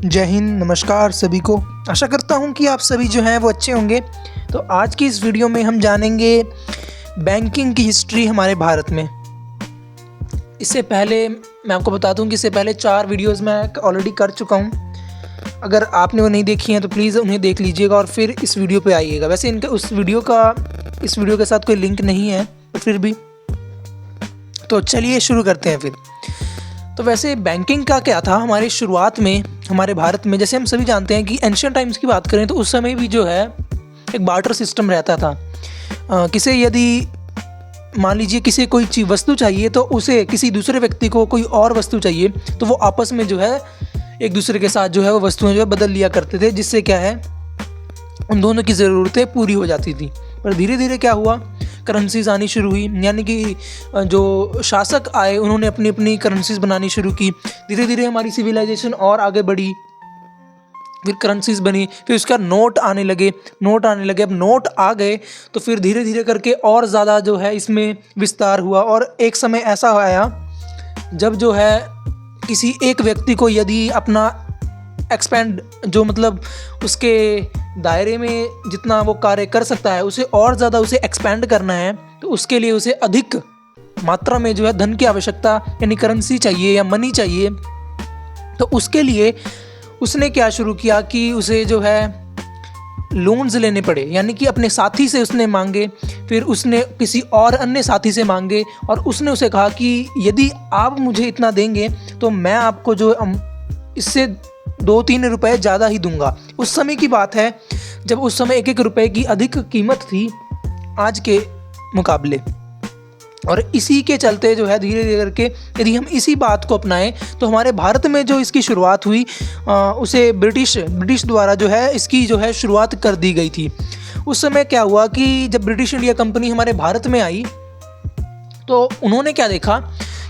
जय हिंद, नमस्कार सभी को। आशा करता हूँ कि आप सभी जो हैं वो अच्छे होंगे। तो आज की इस वीडियो में हम जानेंगे बैंकिंग की हिस्ट्री हमारे भारत में। इससे पहले मैं आपको बता दूं कि इससे पहले 4 वीडियोस मैं ऑलरेडी कर चुका हूँ। अगर आपने वो नहीं देखी हैं तो प्लीज़ उन्हें देख लीजिएगा और फिर इस वीडियो पे आइएगा। वैसे इनके इस वीडियो के साथ कोई लिंक नहीं है, तो फिर भी तो चलिए शुरू करते हैं फिर। तो वैसे बैंकिंग का क्या था हमारी शुरुआत में हमारे भारत में। जैसे हम सभी जानते हैं कि एंशिएंट टाइम्स की बात करें तो उस समय भी जो है एक बार्टर सिस्टम रहता था। किसे यदि मान लीजिए किसी कोई चीज़ वस्तु चाहिए तो उसे किसी दूसरे व्यक्ति को कोई और वस्तु चाहिए तो वो आपस में जो है एक दूसरे के साथ जो है वो वस्तुएं जो है बदल लिया करते थे, जिससे क्या है उन दोनों की ज़रूरतें पूरी हो जाती थी। पर धीरे धीरे क्या हुआ, करेंसीज आनी शुरू हुई, यानी कि जो शासक आए उन्होंने अपनी अपनी करेंसीज बनानी शुरू की। धीरे धीरे हमारी सिविलाइजेशन और आगे बढ़ी, फिर करेंसीज बनी, फिर उसका नोट आने लगे। अब नोट आ गए तो फिर धीरे धीरे करके और ज़्यादा जो है इसमें विस्तार हुआ। और एक समय ऐसा आया जब जो है किसी एक व्यक्ति को यदि अपना एक्सपेंड जो मतलब उसके दायरे में जितना वो कार्य कर सकता है उसे और ज़्यादा उसे एक्सपेंड करना है, तो उसके लिए उसे अधिक मात्रा में जो है धन की आवश्यकता यानी करेंसी चाहिए या मनी चाहिए। तो उसके लिए उसने क्या शुरू किया कि उसे जो है लोन्स लेने पड़े, यानी कि अपने साथी से उसने मांगे, फिर उसने किसी और अन्य साथी से मांगे और उसने उसे कहा कि यदि आप मुझे इतना देंगे तो मैं आपको जो इससे 2-3 रुपए ज़्यादा ही दूंगा। उस समय की बात है जब उस समय 1-1 रुपए की अधिक कीमत थी आज के मुकाबले। और इसी के चलते जो है धीरे धीरे करके यदि हम इसी बात को अपनाएं तो हमारे भारत में जो इसकी शुरुआत हुई उसे ब्रिटिश द्वारा जो है इसकी जो है शुरुआत कर दी गई थी। उस समय क्या हुआ कि जब ब्रिटिश इंडिया कंपनी हमारे भारत में आई तो उन्होंने क्या देखा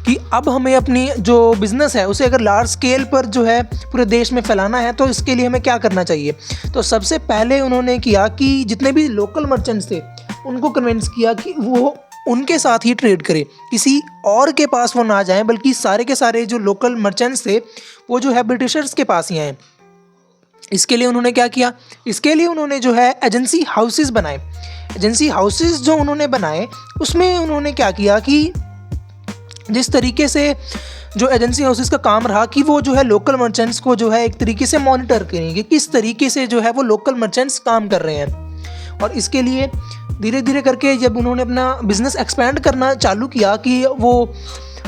कि अब हमें अपनी जो बिज़नेस है उसे अगर लार्ज स्केल पर जो है पूरे देश में फैलाना है तो इसके लिए हमें क्या करना चाहिए। तो सबसे पहले उन्होंने किया कि जितने भी लोकल मर्चेंट्स थे उनको कन्विंस किया कि वो उनके साथ ही ट्रेड करें, किसी और के पास वो ना जाएं, बल्कि सारे के सारे जो लोकल मर्चेंट्स थे वो जो है ब्रिटिशर्स के पास ही आएँ। इसके लिए उन्होंने क्या किया, इसके लिए उन्होंने जो है एजेंसी हाउसेस बनाए। एजेंसी हाउसेस जो उन्होंने बनाए उसमें उन्होंने क्या किया कि जिस तरीके से जो एजेंसी हाउसेस का काम रहा कि वो जो है लोकल मर्चेंट्स को जो है एक तरीके से मॉनिटर करेंगे, किस तरीके से जो है वो लोकल मर्चेंट्स काम कर रहे हैं। और इसके लिए धीरे धीरे करके जब उन्होंने अपना बिज़नेस एक्सपेंड करना चालू किया कि वो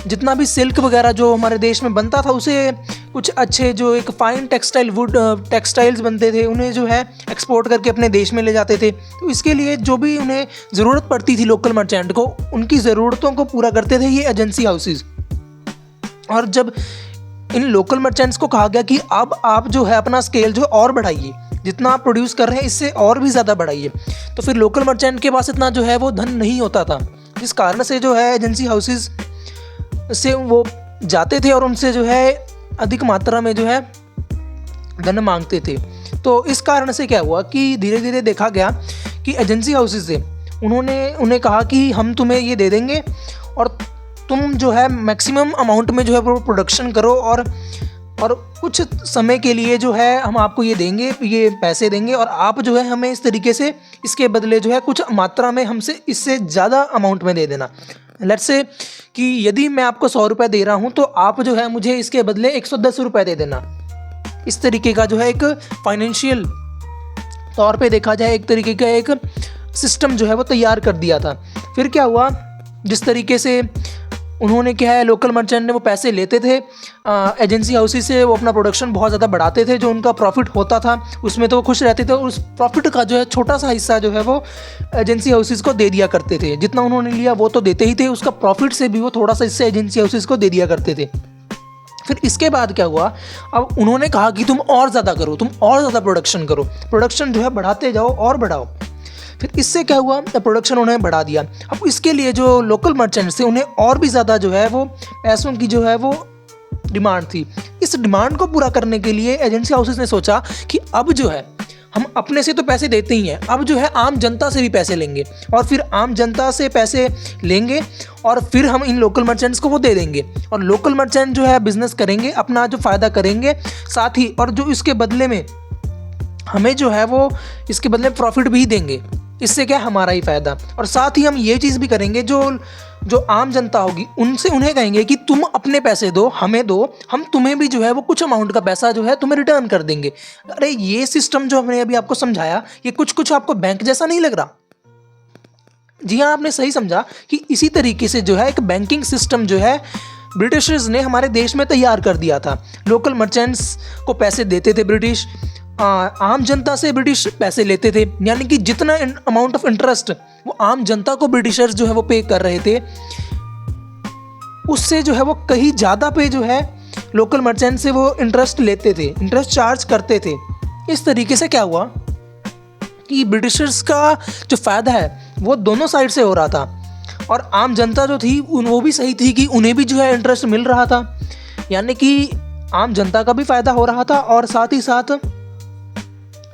जितना भी सिल्क वगैरह जो हमारे देश में बनता था उसे कुछ अच्छे जो एक फाइन टेक्सटाइल्स बनते थे उन्हें जो है एक्सपोर्ट करके अपने देश में ले जाते थे। तो इसके लिए जो भी उन्हें ज़रूरत पड़ती थी लोकल मर्चेंट को, उनकी ज़रूरतों को पूरा करते थे ये एजेंसी हाउसेस। और जब इन लोकल मर्चेंट्स को कहा गया कि अब आप जो है अपना स्केल जो और बढ़ाइए, जितना आप प्रोड्यूस कर रहे हैं इससे और भी ज़्यादा बढ़ाइए, तो फिर लोकल मर्चेंट के पास इतना जो है वो धन नहीं होता था, जिस कारण से जो है एजेंसी हाउसेस से वो जाते थे और उनसे जो है अधिक मात्रा में जो है धन मांगते थे। तो इस कारण से क्या हुआ कि धीरे धीरे देखा गया कि एजेंसी हाउसेस से उन्हें कहा कि हम तुम्हें ये दे देंगे और तुम जो है मैक्सिमम अमाउंट में जो है वो प्रोडक्शन करो और कुछ समय के लिए जो है हम आपको ये देंगे, ये पैसे देंगे और आप जो है हमें इस तरीके से इसके बदले जो है कुछ मात्रा में हमसे इससे ज़्यादा अमाउंट में दे देना। लेट्स से कि यदि मैं आपको 100 रुपये दे रहा हूँ तो आप जो है मुझे इसके बदले 110 रुपये दे देना। इस तरीके का जो है एक फाइनेंशियल तौर पे देखा जाए एक तरीके का एक सिस्टम जो है वो तैयार कर दिया था। फिर क्या हुआ, जिस तरीके से उन्होंने क्या है लोकल मर्चेंट ने वो पैसे लेते थे एजेंसी हाउसेस से, वो अपना प्रोडक्शन बहुत ज़्यादा बढ़ाते थे, जो उनका प्रॉफिट होता था उसमें तो वो खुश रहते थे और उस प्रॉफिट का जो है छोटा सा हिस्सा जो है वो एजेंसी हाउसेस को दे दिया करते थे। जितना उन्होंने लिया वो तो देते ही थे, उसका प्रॉफिट से भी वो थोड़ा सा हिस्सा एजेंसी हाउसेस को दे दिया करते थे। फिर इसके बाद क्या हुआ, अब उन्होंने कहा कि तुम और ज़्यादा करो, तुम और ज़्यादा प्रोडक्शन करो, प्रोडक्शन जो है बढ़ाते जाओ और बढ़ाओ। फिर इससे क्या हुआ, प्रोडक्शन उन्होंने बढ़ा दिया। अब इसके लिए जो लोकल मर्चेंट्स थे उन्हें और भी ज़्यादा जो है वो पैसों की जो है वो डिमांड थी। इस डिमांड को पूरा करने के लिए एजेंसी हाउसेस ने सोचा कि अब जो है हम अपने से तो पैसे देते ही हैं, अब जो है आम जनता से भी पैसे लेंगे और फिर आम जनता से पैसे लेंगे और फिर हम इन लोकल मर्चेंट्स को वो दे देंगे और लोकल मर्चेंट जो है बिजनेस करेंगे, अपना जो फ़ायदा करेंगे साथ ही, और जो इसके बदले में हमें जो है वो इसके बदले प्रॉफिट भी देंगे। इससे क्या हमारा ही फ़ायदा, और साथ ही हम ये चीज़ भी करेंगे, जो आम जनता होगी उनसे उन्हें कहेंगे कि तुम अपने पैसे दो, हमें दो, हम तुम्हें भी जो है वो कुछ अमाउंट का पैसा जो है तुम्हें रिटर्न कर देंगे। अरे ये सिस्टम जो हमने अभी आपको समझाया, ये कुछ आपको बैंक जैसा नहीं लग रहा? जी हाँ, आपने सही समझा कि इसी तरीके से जो है एक बैंकिंग सिस्टम जो है ब्रिटिशर्स ने हमारे देश में तैयार कर दिया था। लोकल मर्चेंट्स को पैसे देते थे ब्रिटिश, आम जनता से ब्रिटिश पैसे लेते थे, यानी कि जितना अमाउंट ऑफ इंटरेस्ट वो आम जनता को ब्रिटिशर्स जो है वो पे कर रहे थे, उससे जो है वो कहीं ज़्यादा पे जो है लोकल मर्चेंट से वो इंटरेस्ट लेते थे, इंटरेस्ट चार्ज करते थे। इस तरीके से क्या हुआ कि ब्रिटिशर्स का जो फ़ायदा है वो दोनों साइड से हो रहा था और आम जनता जो थी वो भी सही थी कि उन्हें भी जो है इंटरेस्ट मिल रहा था, यानी कि आम जनता का भी फ़ायदा हो रहा था और साथ ही साथ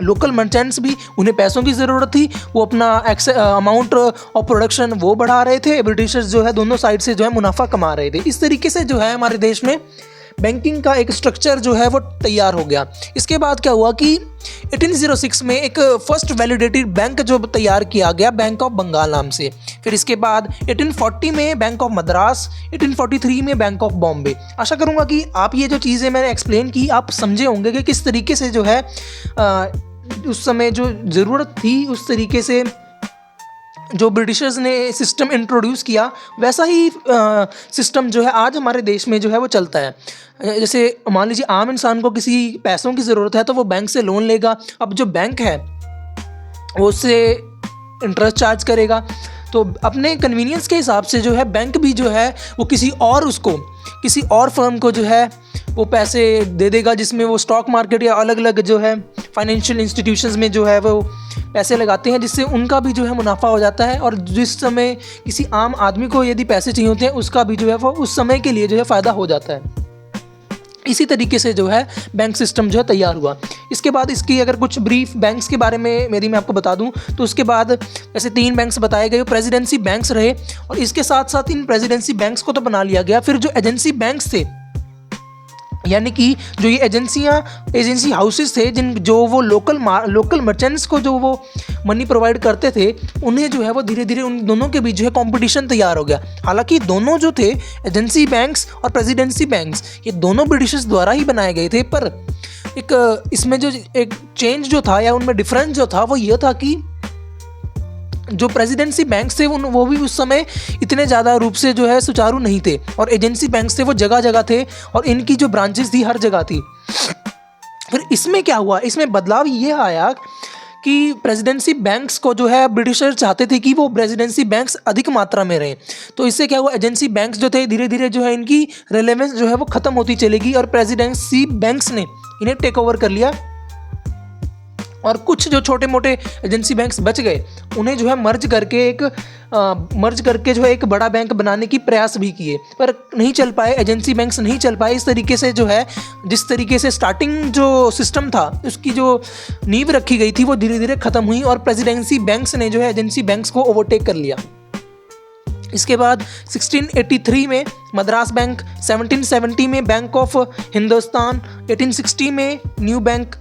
लोकल मर्चेंट्स भी, उन्हें पैसों की ज़रूरत थी, वो अपना अमाउंट ऑफ प्रोडक्शन वो बढ़ा रहे थे, ब्रिटिशर्स जो है दोनों साइड से जो है मुनाफा कमा रहे थे। इस तरीके से जो है हमारे देश में बैंकिंग का एक स्ट्रक्चर जो है वो तैयार हो गया। इसके बाद क्या हुआ कि 1806 में एक फर्स्ट वैलिडेटेड बैंक जो तैयार किया गया, बैंक ऑफ बंगाल नाम से। फिर इसके बाद 1840 में बैंक ऑफ मद्रास, 1843 में बैंक ऑफ बॉम्बे। आशा करूँगा कि आप ये जो चीज़ें मैंने एक्सप्लेन की आप समझे होंगे कि किस तरीके से जो है उस समय जो ज़रूरत थी उस तरीके से जो ब्रिटिशर्स ने सिस्टम इंट्रोड्यूस किया वैसा ही सिस्टम जो है आज हमारे देश में जो है वो चलता है। जैसे मान लीजिए आम इंसान को किसी पैसों की ज़रूरत है तो वो बैंक से लोन लेगा, अब जो बैंक है वो उससे इंटरेस्ट चार्ज करेगा, तो अपने कन्वीनियंस के हिसाब से जो है बैंक भी जो है वो किसी और फर्म को जो है वो पैसे दे देगा, जिसमें वो स्टॉक मार्केट या अलग अलग जो है फाइनेंशियल इंस्टीट्यूशंस में जो है वो पैसे लगाते हैं, जिससे उनका भी जो है मुनाफा हो जाता है और जिस समय किसी आम आदमी को यदि पैसे चाहिए होते हैं उसका भी जो है वो उस समय के लिए जो है फ़ायदा हो जाता है। इसी तरीके से जो है बैंक सिस्टम जो है तैयार हुआ। इसके बाद इसकी अगर कुछ ब्रीफ बैंक्स के बारे में मैं आपको बता दूं तो उसके बाद ऐसे 3 बैंक्स बताए गए, प्रेसिडेंसी बैंक्स रहे और इसके साथ साथ इन प्रेसिडेंसी बैंक्स को तो बना लिया गया। फिर जो एजेंसी बैंक्स थे, यानी कि जो ये एजेंसी हाउसेस थे जो वो लोकल मर्चेंट्स को जो वो मनी प्रोवाइड करते थे, उन्हें जो है वो धीरे धीरे उन दोनों के बीच जो है कंपटीशन तैयार हो गया। हालांकि दोनों जो थे एजेंसी बैंक्स और प्रेसिडेंसी बैंक्स, ये दोनों ब्रिटिशर्स द्वारा ही बनाए गए थे, पर एक इसमें जो एक चेंज जो था या उनमें डिफरेंस जो था वो ये था कि जो प्रेसिडेंसी बैंक्स थे वो भी उस समय इतने ज़्यादा रूप से जो है सुचारू नहीं थे और एजेंसी बैंक्स थे वो जगह जगह थे और इनकी जो ब्रांचेस थी हर जगह थी। फिर इसमें क्या हुआ, इसमें बदलाव ये आया कि प्रेसिडेंसी बैंक्स को जो है ब्रिटिशर्स चाहते थे कि वो प्रेसिडेंसी बैंक्स अधिक मात्रा में रहें, तो इससे क्या हुआ, एजेंसी बैंक्स जो थे धीरे धीरे जो है इनकी रेलेवेंस जो है वो ख़त्म होती चलेगी और प्रेसिडेंसी बैंक्स ने इन्हें टेक ओवर कर लिया और कुछ जो छोटे मोटे एजेंसी बैंक्स बच गए उन्हें जो है मर्ज करके जो है एक बड़ा बैंक बनाने की प्रयास भी किए, पर नहीं चल पाए, एजेंसी बैंक्स नहीं चल पाए। इस तरीके से जो है जिस तरीके से स्टार्टिंग जो सिस्टम था उसकी जो नींव रखी गई थी वो धीरे धीरे ख़त्म हुई और प्रेसिडेंसी बैंक्स ने जो है एजेंसी बैंक्स को ओवरटेक कर लिया। इसके बाद 1683 में मद्रास बैंक, 1770 में बैंक ऑफ हिंदुस्तान, 1860 में न्यू बैंक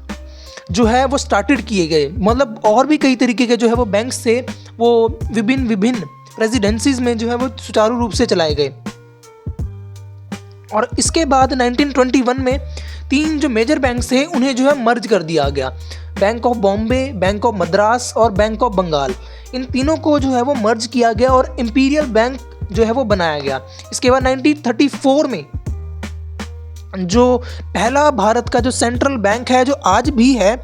जो है वो स्टार्टेड किए गए। मतलब और भी कई तरीके के जो है वो बैंक्स थे वो विभिन्न प्रेसिडेंसीज में जो है वो सुचारू रूप से चलाए गए। और इसके बाद 1921 में 3 जो मेजर बैंक्स थे उन्हें जो है मर्ज कर दिया गया, bank of Bombay, bank of Madras और बैंक ऑफ बंगाल। इन तीनों को जो है वो मर्ज किया गया और इंपीरियल बैंक जो है वो बनाया गया। इसके बाद 1934 में जो पहला भारत का जो सेंट्रल बैंक है जो आज भी है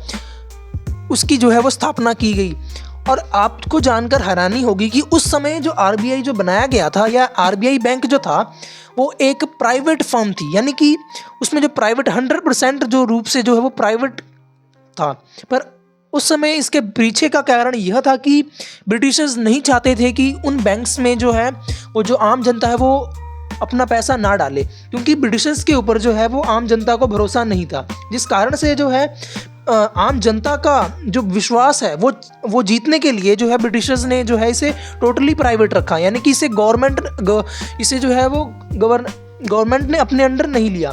उसकी जो है वो स्थापना की गई। और आपको जानकर हैरानी होगी कि उस समय जो आरबीआई जो बनाया गया था या आरबीआई बैंक जो था वो एक प्राइवेट फर्म थी, यानी कि उसमें जो प्राइवेट 100% जो रूप से जो है वो प्राइवेट था। पर उस समय इसके पीछे का कारण यह था कि ब्रिटिशर्स नहीं चाहते थे कि उन बैंक्स में जो है वो जो आम जनता है वो अपना पैसा ना डाले, क्योंकि ब्रिटिशर्स के ऊपर जो है वो आम जनता को भरोसा नहीं था, जिस कारण से जो है आम जनता का जो विश्वास है वो जीतने के लिए जो है ब्रिटिशर्स ने जो है इसे टोटली प्राइवेट रखा, यानी कि इसे इसे जो है वो गवर्नमेंट ने अपने अंडर नहीं लिया।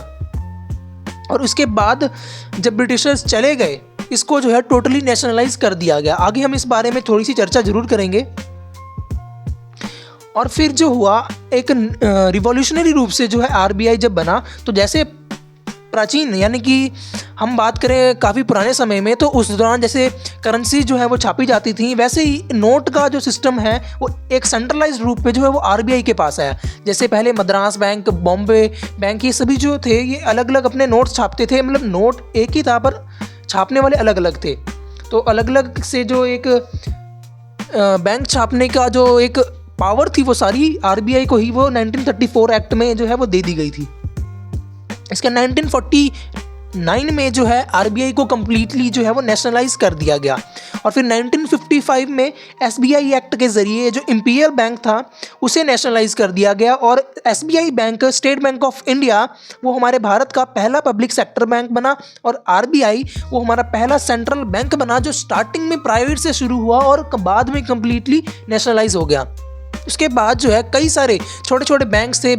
और उसके बाद जब ब्रिटिशर्स चले गए इसको जो है टोटली नेशनलाइज कर दिया गया। आगे हम इस बारे में थोड़ी सी चर्चा जरूर करेंगे। और फिर जो हुआ एक रिवॉल्यूशनरी रूप से जो है आरबीआई जब बना, तो जैसे प्राचीन यानी कि हम बात करें काफ़ी पुराने समय में, तो उस दौरान जैसे करेंसी जो है वो छापी जाती थी, वैसे ही नोट का जो सिस्टम है वो एक सेंट्रलाइज्ड रूप पे जो है वो आरबीआई के पास आया। जैसे पहले मद्रास बैंक, बॉम्बे बैंक, ये सभी जो थे ये अलग अलग अपने नोट्स छापते थे, मतलब नोट एक ही था पर छापने वाले अलग अलग थे। तो अलग अलग से जो एक बैंक छापने का जो एक पावर थी वो सारी आरबीआई को ही वो 1934 एक्ट में जो है वो दे दी गई थी। इसके 1949 में जो है आरबीआई को कम्प्लीटली जो है वो नेशनलाइज कर दिया गया। और फिर 1955 में एसबीआई एक्ट के ज़रिए जो इंपीरियल बैंक था उसे नेशनलाइज कर दिया गया। और SBI bank, state bank of India, वो हमारे भारत का पहला पब्लिक सेक्टर बैंक बना। और आरबीआई वो हमारा पहला सेंट्रल बैंक बना जो स्टार्टिंग में प्राइवेट से शुरू हुआ और बाद में कम्प्लीटली नेशनलाइज हो गया। उसके बाद जो है कई सारे छोटे छोटे बैंक थे,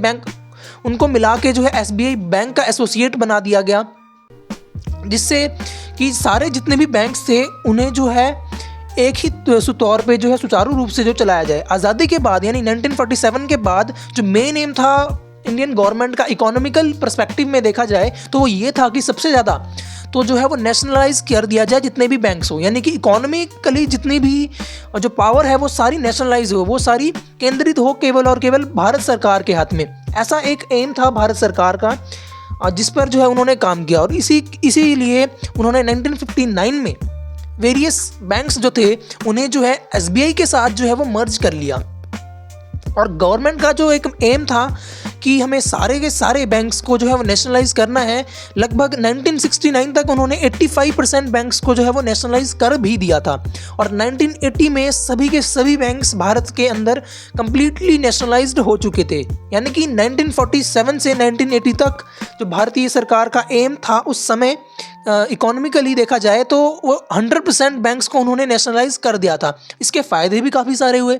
उनको मिला के जो है एसबीआई बैंक का एसोसिएट बना दिया गया, जिससे कि सारे जितने भी बैंक्स थे उन्हें जो है एक ही तौर पे जो है सुचारू रूप से जो चलाया जाए। आज़ादी के बाद यानी 1947 के बाद जो मेन एम था इंडियन गवर्नमेंट का इकोनॉमिकल पर्सपेक्टिव में देखा जाए तो वो ये था कि सबसे ज़्यादा तो जो है वो नेशनलाइज कर दिया जाए जितने भी बैंक्स हो, यानी कि इकोनॉमिकली जितनी भी जो पावर है वो सारी नेशनलाइज हो, वो सारी केंद्रित हो केवल और केवल भारत सरकार के हाथ में। ऐसा एक एम था भारत सरकार का जिस पर जो है उन्होंने काम किया। और इसीलिए उन्होंने 1959 में वेरियस बैंक्स जो थे उन्हें जो है एसबीआई के साथ जो है वो मर्ज कर लिया। और गवर्नमेंट का जो एक एम था कि हमें सारे के सारे बैंक्स को जो है वो नेशनलाइज करना है, लगभग 1969 तक उन्होंने 85% बैंक्स को जो है वो नेशनलाइज कर भी दिया था। और 1980 में सभी के सभी बैंक्स भारत के अंदर कम्प्लीटली नेशनलाइज्ड हो चुके थे। यानी कि 1947 से 1980 तक जो भारतीय सरकार का एम था उस समय इकोनॉमिकली देखा जाए तो वो 100% बैंक्स को उन्होंने नेशनलाइज कर दिया था। इसके फ़ायदे भी काफ़ी सारे हुए।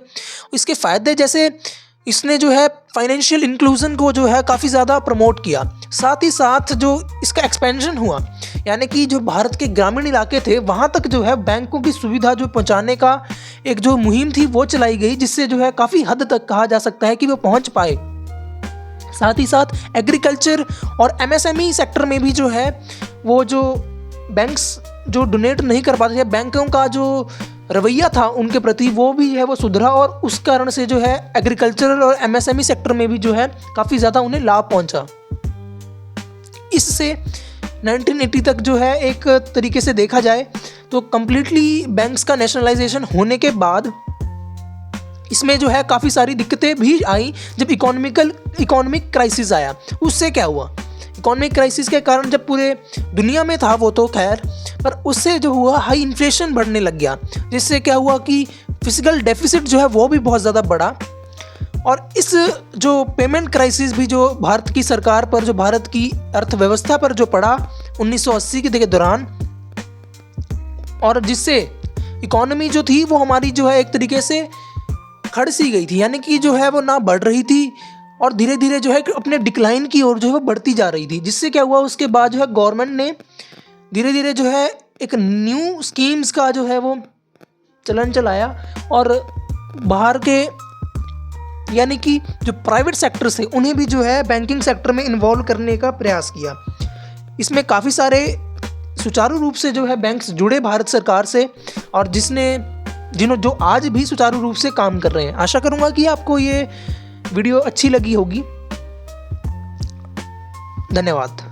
इसके फ़ायदे जैसे इसने जो है फाइनेंशियल इंक्लूजन को जो है काफ़ी ज़्यादा प्रमोट किया, साथ ही साथ जो इसका एक्सपेंशन हुआ, यानी कि जो भारत के ग्रामीण इलाके थे वहाँ तक जो है बैंकों की सुविधा जो पहुँचाने का एक जो मुहिम थी वो चलाई गई, जिससे जो है काफ़ी हद तक कहा जा सकता है कि वो पहुँच पाए। साथ ही साथ एग्रीकल्चर और एमएसएमई सेक्टर में भी जो है वो जो बैंक्स जो डोनेट नहीं कर पाते थे, बैंकों का जो रवैया था उनके प्रति वो भी है वो सुधरा। और उस कारण से जो है एग्रीकल्चरल और एमएसएमई सेक्टर में भी जो है काफ़ी ज़्यादा उन्हें लाभ पहुंचा। इससे 1980 तक जो है एक तरीके से देखा जाए तो कम्प्लीटली बैंक्स का नेशनलाइजेशन होने के बाद इसमें जो है काफ़ी सारी दिक्कतें भी आई। जब इकोनॉमिक क्राइसिस आया, उससे क्या हुआ, इकोनॉमिक क्राइसिस के कारण जब पूरे दुनिया में था वो तो खैर, पर उससे जो हुआ हाई इन्फ्लेशन बढ़ने लग गया, जिससे क्या हुआ कि फिजिकल डेफिसिट जो है वो भी बहुत ज़्यादा बढ़ा। और इस जो पेमेंट क्राइसिस भी जो भारत की सरकार पर, जो भारत की अर्थव्यवस्था पर जो पड़ा 1980 के दौरान, और जिससे इकोनॉमी जो थी वो हमारी जो है एक तरीके से खड़ सी गई थी, यानी कि जो है वो ना बढ़ रही थी और धीरे धीरे जो है अपने डिक्लाइन की ओर जो है वो बढ़ती जा रही थी। जिससे क्या हुआ, उसके बाद जो है गवर्नमेंट ने धीरे धीरे जो है एक न्यू स्कीम्स का जो है वो चलन चलाया और बाहर के यानी कि जो प्राइवेट सेक्टर्स थे उन्हें भी जो है बैंकिंग सेक्टर में इन्वॉल्व करने का प्रयास किया। इसमें काफ़ी सारे सुचारू रूप से जो है बैंक्स जुड़े भारत सरकार से, और जो आज भी सुचारू रूप से काम कर रहे हैं। आशा करूँगा कि आपको ये वीडियो अच्छी लगी होगी। धन्यवाद।